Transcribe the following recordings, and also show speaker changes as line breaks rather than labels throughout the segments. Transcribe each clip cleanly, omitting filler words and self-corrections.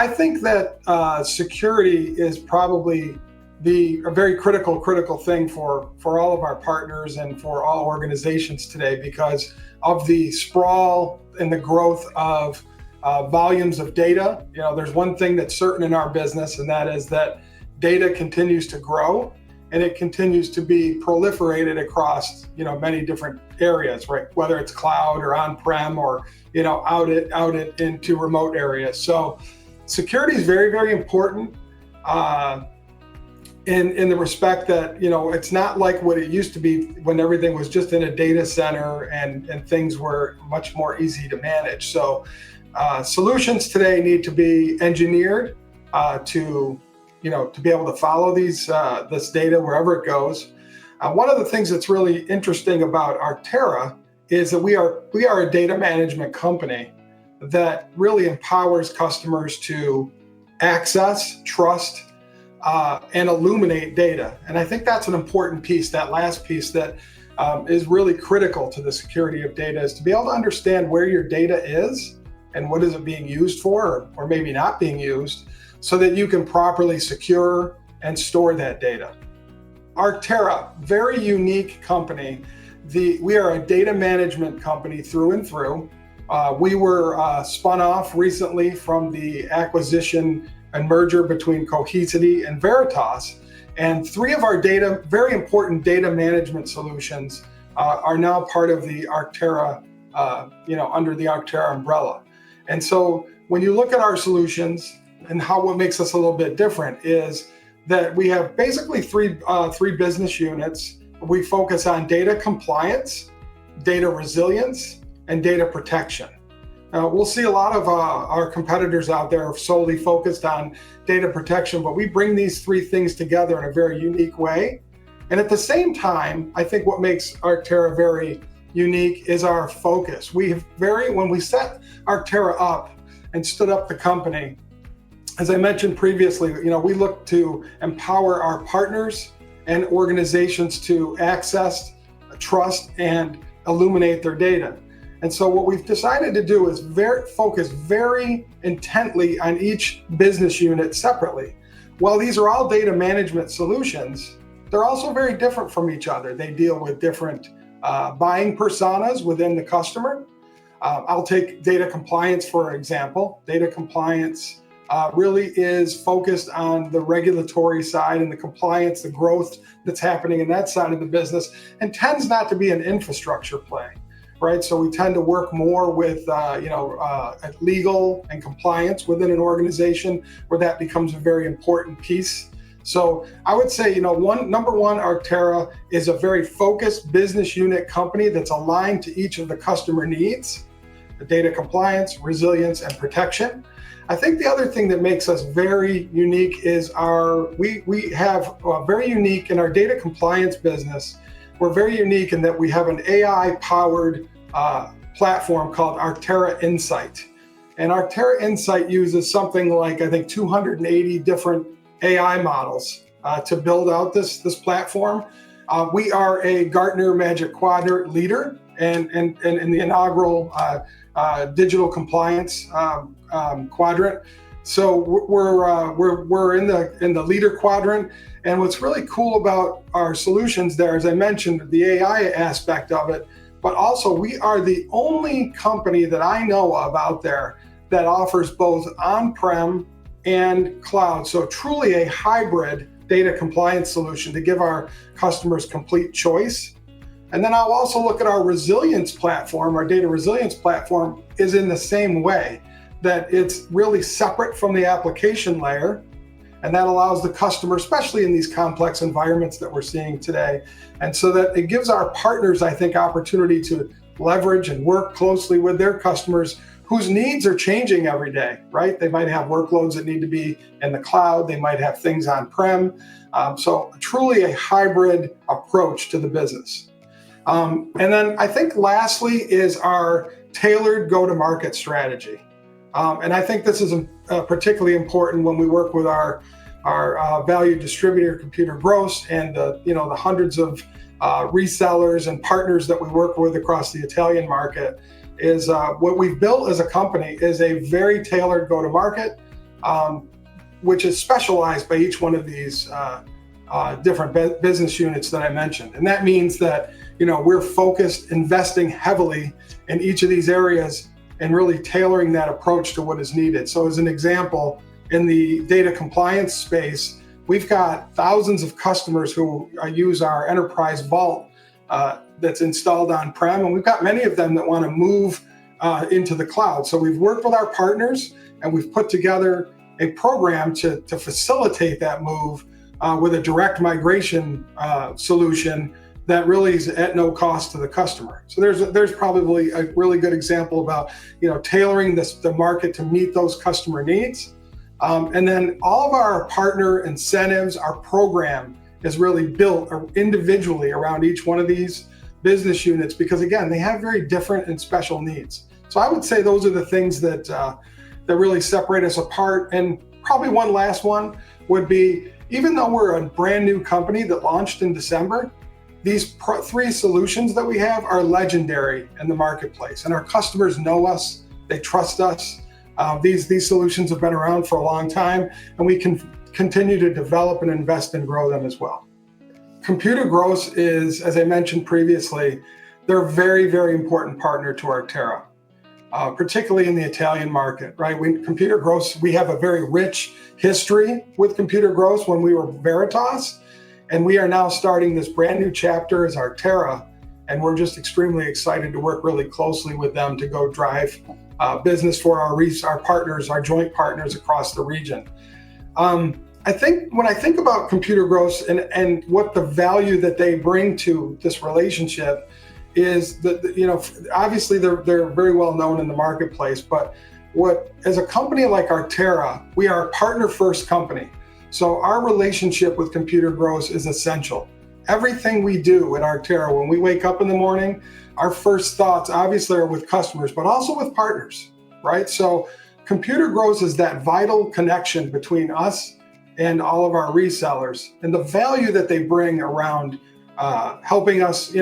I think that security is probably a very critical thing for all of our partners and for all organizations today, because of the sprawl and the growth of volumes of data. There's one thing that's certain in our business, and that is that data continues to grow and it continues to be proliferated across many different areas, right? Whether it's cloud or on-prem or out into remote areas. So security is very important. In the respect that, it's not like what it used to be when everything was just in a data center and things were much more easy to manage. So solutions today need to be engineered to be able to follow this data wherever it goes. One of the things that's really interesting about Arctera is that we are a data management company that really empowers customers to access, trust, and illuminate data. And I think that's an important piece, that last piece that is really critical to the security of data, is to be able to understand where your data is and what is it being used for, or maybe not being used, so that you can properly secure and store that data. Arctera, very unique company. We are a data management company through and through. We were spun off recently from the acquisition and merger between ChannelCity and Veritas, and 3 of our very important data management solutions are now part of the Arctera, under the Arctera umbrella. And so when you look at our solutions and what makes us a little bit different is that we have basically three business units. We focus on data compliance, data resilience, and data protection. We'll see a lot of our competitors out there are solely focused on data protection, but we bring these 3 things together in a very unique way. And at the same time, I think what makes Arctera very unique is our focus. When we set Arctera up and stood up the company, as I mentioned previously, we look to empower our partners and organizations to access, trust, and illuminate their data. And so what we've decided to do is focus very intently on each business unit separately. While these are all data management solutions, they're also very different from each other. They deal with different buying personas within the customer. I'll take data compliance, for example. Data compliance really is focused on the regulatory side and the compliance, the growth that's happening in that side of the business, and tends not to be an infrastructure play. Right, so we tend to work more with legal and compliance within an organization, where that becomes a very important piece. So I would say, number one, Arctera is a very focused business unit company that's aligned to each of the customer needs: the data compliance, resilience, and protection. I think the other thing that makes us very unique is we have very unique in our data compliance business. We're very unique in that we have an AI-powered platform called Arctera Insight. And Arctera Insight uses something like, I think, 280 different AI models to build out this platform. We are a Gartner Magic Quadrant leader and in the inaugural digital compliance quadrant. So we're in the leader quadrant. And what's really cool about our solutions there, as I mentioned, the AI aspect of it, but also we are the only company that I know of out there that offers both on-prem and cloud. So truly a hybrid data compliance solution to give our customers complete choice. And then I'll also look at our resilience platform. Our data resilience platform is in the same way, that it's really separate from the application layer. And that allows the customer, especially in these complex environments that we're seeing today. And so that it gives our partners, I think, opportunity to leverage and work closely with their customers whose needs are changing every day, right? They might have workloads that need to be in the cloud. They might have things on-prem. So truly a hybrid approach to the business. And then I think lastly is our tailored go-to-market strategy. And I think this is particularly important when we work with our value distributor, Computer Gross, and the hundreds of resellers and partners that we work with across the Italian market. Is what we've built as a company is a very tailored go-to-market which is specialized by each one of these different business units that I mentioned. And that means that, we're focused, investing heavily in each of these areas and really tailoring that approach to what is needed. So as an example, in the data compliance space, we've got thousands of customers who use our enterprise vault that's installed on-prem, and we've got many of them that want to move into the cloud. So we've worked with our partners and we've put together a program to facilitate that move with a direct migration solution that really is at no cost to the customer. So there's probably a really good example about tailoring the market to meet those customer needs. And then all of our partner incentives, our program is really built individually around each one of these business units, because again, they have very different and special needs. So I would say those are the things that really separate us apart. And probably one last one would be, even though we're a brand new company that launched in December, these three solutions that we have are legendary in the marketplace, and our customers know us, they trust us. These solutions have been around for a long time, and we can continue to develop and invest and grow them as well. Computer Gross is, as I mentioned previously, they're a very, very important partner to Arctera, particularly in the Italian market, right? Computer Gross, we have a very rich history with Computer Gross when we were Veritas, and we are now starting this brand new chapter as Arctera, and we're just extremely excited to work really closely with them to go drive business for our partners, our joint partners across the region. I think when I think about Computer Gross and what the value that they bring to this relationship is that, obviously they're very well known in the marketplace, but as a company like Arctera, we are a partner first company. So our relationship with Computer Gross is essential. Everything we do at Arctera, when we wake up in the morning, our first thoughts obviously are with customers, but also with partners, right? So Computer Gross is that vital connection between us and all of our resellers, and the value that they bring around helping us,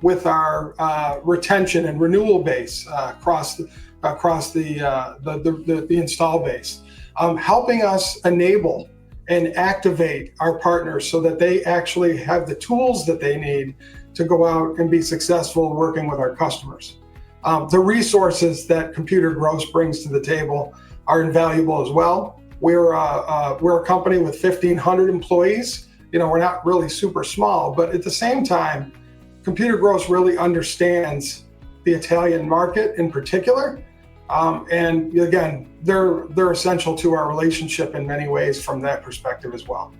with our retention and renewal base across the install base, helping us enable and activate our partners so that they actually have the tools that they need to go out and be successful working with our customers. The resources that Computer Gross brings to the table are invaluable as well. We're a company with 1,500 employees. We're not really super small, but at the same time, Computer Gross really understands the Italian market in particular. And again, they're essential to our relationship in many ways from that perspective as well.